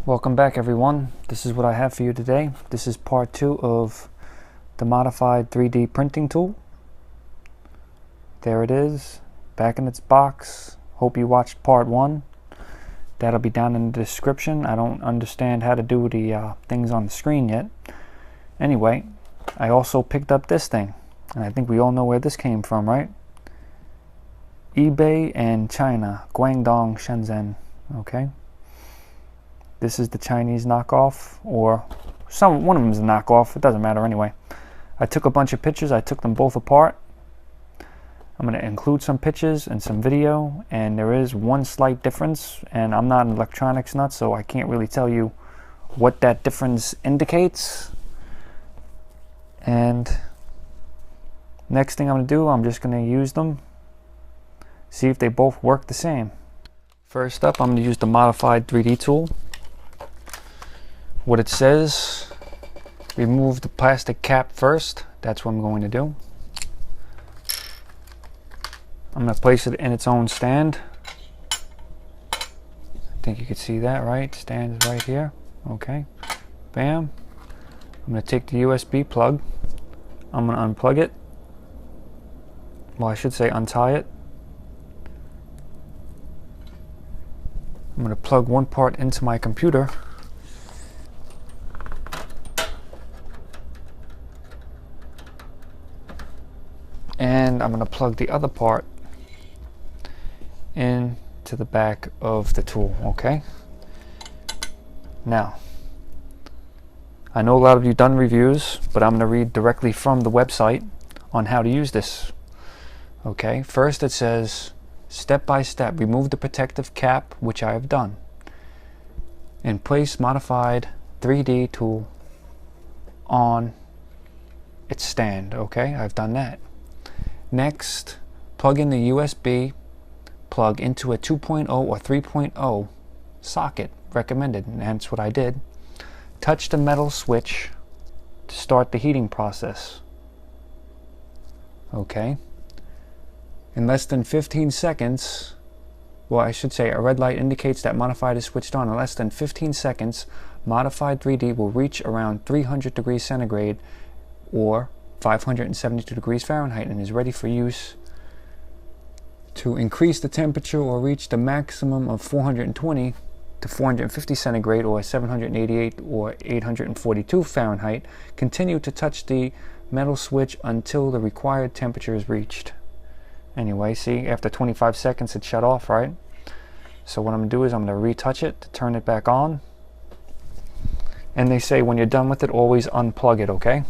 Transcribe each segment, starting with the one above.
Welcome back, everyone. This is what I have for you today. This is part 2 of the Modifi3d printing tool. There it is, back in its box. Hope you watched part 1. That'll be down in the description. I don't understand how to do the things on the screen yet. Anyway, I also picked up this thing, and I think we all know where this came from, right? eBay and China, Guangdong, Shenzhen. Okay. This is the Chinese knockoff, or one of them is a knockoff. It doesn't matter anyway. I took a bunch of pictures. I took them both apart. I'm going to include some pictures and some video, and there is one slight difference, and I'm not an electronics nut, so I can't really tell you what that difference indicates. And next thing I'm going to do, I'm just going to use them, see if they both work the same. First up, I'm going to use the Modifi3d tool. What it says, remove the plastic cap first. That's what I'm going to do. I'm going to place it in its own stand. I think you can see that, right? Stands right here. Okay. Bam. I'm going to take the USB plug. I'm going to unplug it. Well, I should say untie it. I'm going to plug one part into my computer. And I'm going to plug the other part into the back of the tool, okay? Now, I know a lot of you done reviews, but I'm going to read directly from the website on how to use this. Okay, first it says, step by step, remove the protective cap, which I have done, and place Modifi3d tool on its stand. Okay, I've done that. Next, plug in the USB plug into a 2.0 or 3.0 socket, recommended, and that's what I did. Touch the metal switch to start the heating process. Okay. In less than 15 seconds, well, I should say a red light indicates that Modifi is switched on. In less than 15 seconds, Modifi3d will reach around 300 degrees centigrade or 572 degrees Fahrenheit and is ready for use. To increase the temperature or reach the maximum of 420 to 450 centigrade or 788 or 842 Fahrenheit, continue to touch the metal switch until the required temperature is reached. Anyway, see, after 25 seconds it shut off, right? So what I'm going to do is I'm going to retouch it to turn it back on. And they say when you're done with it, always unplug it, okay?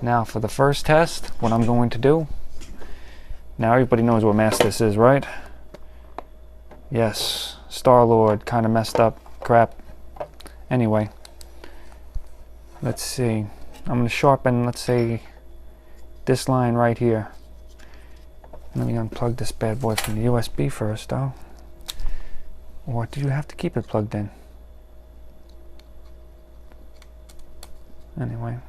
Now for the first test, what I'm going to do, now everybody knows what mask this is, right? Yes, Star-Lord, kind of messed up, crap. Anyway, let's see. I'm going to sharpen, let's say, this line right here. Let me unplug this bad boy from the USB first, though. Or do you have to keep it plugged in? Anyway.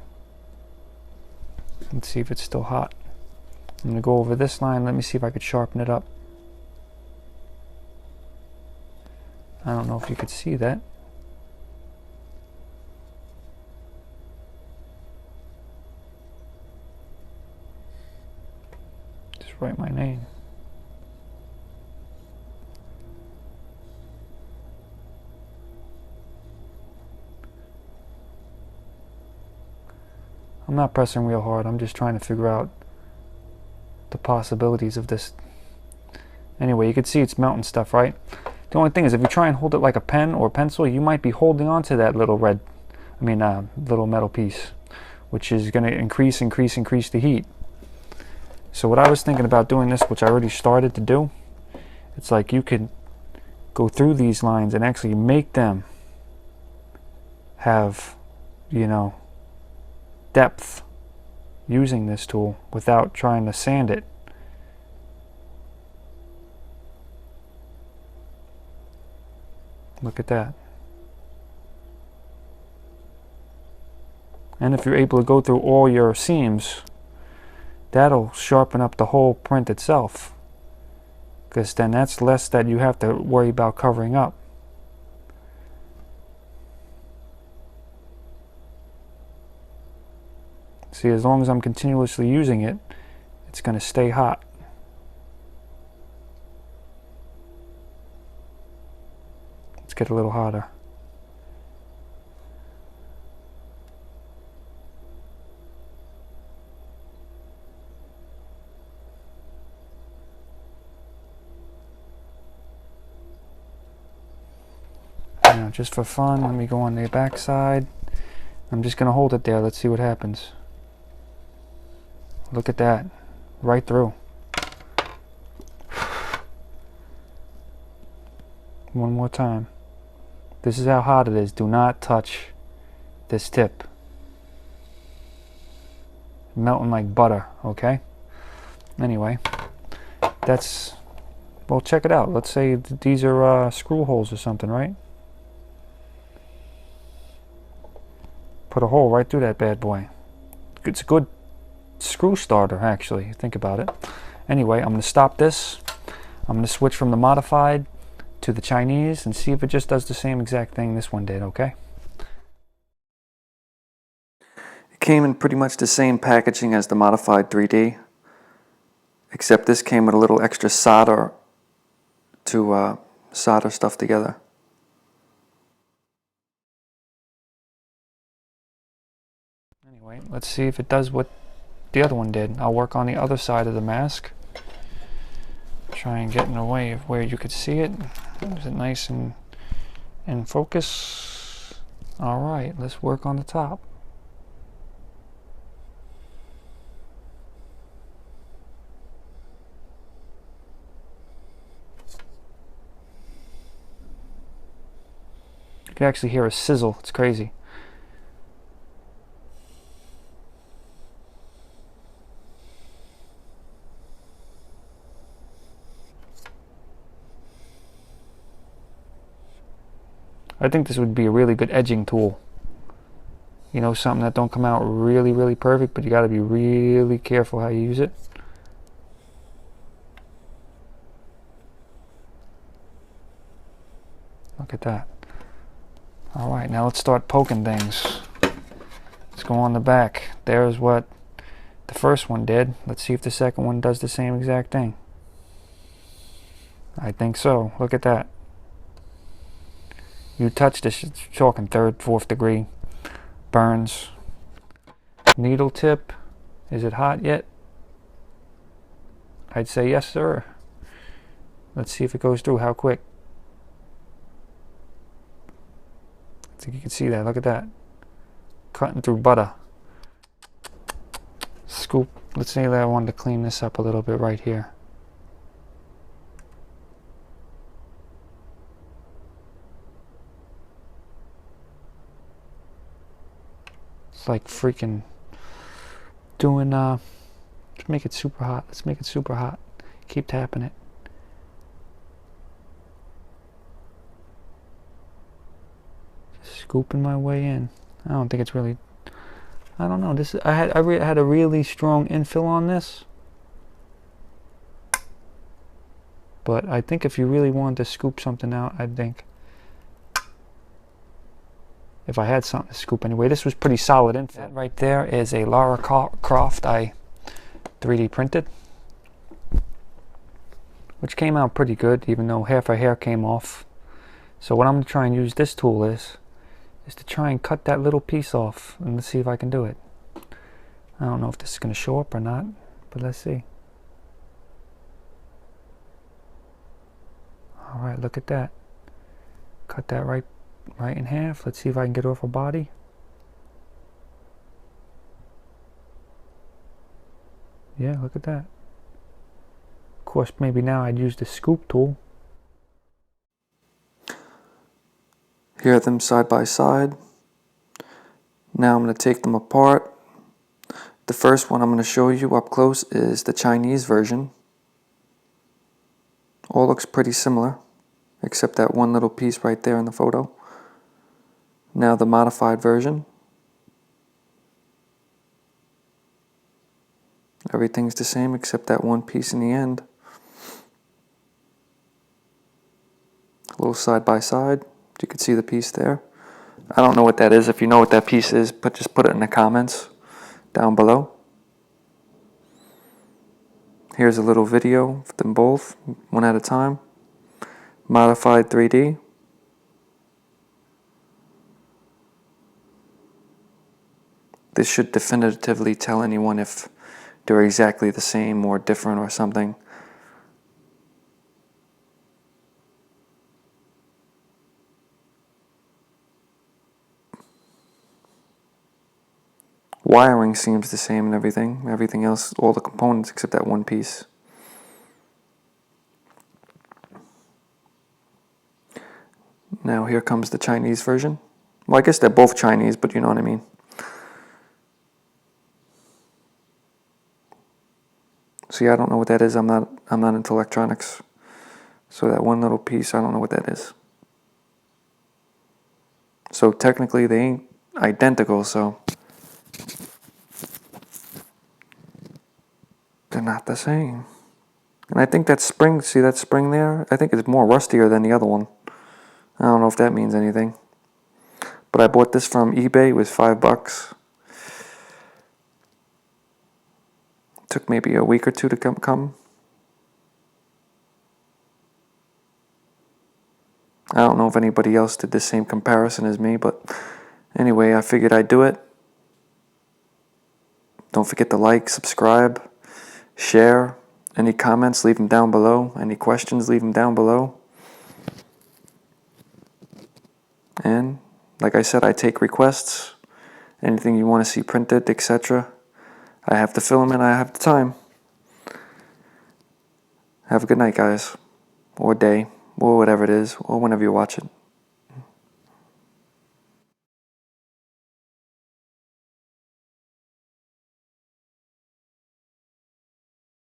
Let's see if it's still hot. I'm going to go over this line. Let me see if I could sharpen it up. I don't know if you could see that. Just write my name. I'm not pressing real hard. I'm just trying to figure out the possibilities of this. Anyway, you can see it's melting stuff, right? The only thing is if you try and hold it like a pen or pencil, you might be holding on to that little little metal piece, which is going to increase the heat. So what I was thinking about doing this, which I already started to do, it's like you could go through these lines and actually make them have, you know, depth using this tool without trying to sand it. Look at that. And if you're able to go through all your seams, that'll sharpen up the whole print itself, because then that's less that you have to worry about covering up. See, as long as I'm continuously using it, it's going to stay hot. Let's get a little hotter. Now, just for fun, let me go on the back side. I'm just going to hold it there. Let's see what happens. Look at that. Right through. One more time. This is how hot it is. Do not touch this tip. Melting like butter, okay? Anyway, that's, well, check it out. Let's say these are screw holes or something, right? Put a hole right through that bad boy. It's a good screw starter, actually. Think about it. Anyway, I'm going to stop this. I'm going to switch from the modified to the Chinese and see if it just does the same exact thing this one did, okay? It came in pretty much the same packaging as the modified 3D, except this came with a little extra solder to solder stuff together. Anyway, let's see if it does what the other one did. I'll work on the other side of the mask. Try and get in the way of where you could see it. Is it nice and in focus? Alright, let's work on the top. You can actually hear a sizzle. It's crazy. I think this would be a really good edging tool. You know, something that don't come out really, really perfect, but you got to be really careful how you use it. Look at that. Alright, now let's start poking things. Let's go on the back. There's what the first one did. Let's see if the second one does the same exact thing. I think so. Look at that. You touch this, it's talking 3rd, 4th degree burns. Needle tip, is it hot yet? I'd say yes, sir. Let's see if it goes through. How quick? I think you can see that. Look at that. Cutting through butter. Scoop. Let's say that I wanted to clean this up a little bit right here. It's like freaking doing, let's make it super hot. Let's make it super hot. Keep tapping it. Just scooping my way in. I don't think it's really, I don't know. This I had a really strong infill on this. But I think if you really wanted to scoop something out, I think if I had something to scoop anyway, this was pretty solid infill. That right there is a Lara Croft I 3D printed, which came out pretty good, even though half her hair came off. So what I'm going to try and use this tool is to try and cut that little piece off, and let's see if I can do it. I don't know if this is going to show up or not, but let's see. Alright, look at that. Cut that right in half. Let's see if I can get off her body. Yeah, look at that. Of course, maybe now I'd use the scoop tool. Here are them side by side. Now I'm going to take them apart. The first one I'm going to show you up close is the Chinese version. All looks pretty similar, except that one little piece right there in the photo. Now the modified version. Everything's the same except that one piece in the end. A little side by side. You can see the piece there. I don't know what that is. If you know what that piece is, just put it in the comments. down below. Here's a little video of them both, one at a time. Modifi3d. This should definitively tell anyone if they're exactly the same or different or something. Wiring seems the same and everything. Everything else, all the components except that one piece. Now here comes the Chinese version. Well, I guess they're both Chinese, but you know what I mean. See, I don't know what that is. I'm not into electronics. So that one little piece, I don't know what that is. So technically they ain't identical, so they're not the same. And I think that spring, see that spring there? I think it's more rustier than the other one. I don't know if that means anything. But I bought this from eBay. It was $5. Took maybe a week or two to come. I don't know if anybody else did the same comparison as me, but anyway, I figured I'd do it. Don't forget to like, subscribe, share. Any comments, leave them down below. Any questions, leave them down below. And like I said, I take requests. Anything you want to see printed, etc. I have the filament, I have the time. Have a good night, guys. Or day, or whatever it is, or whenever you watch it.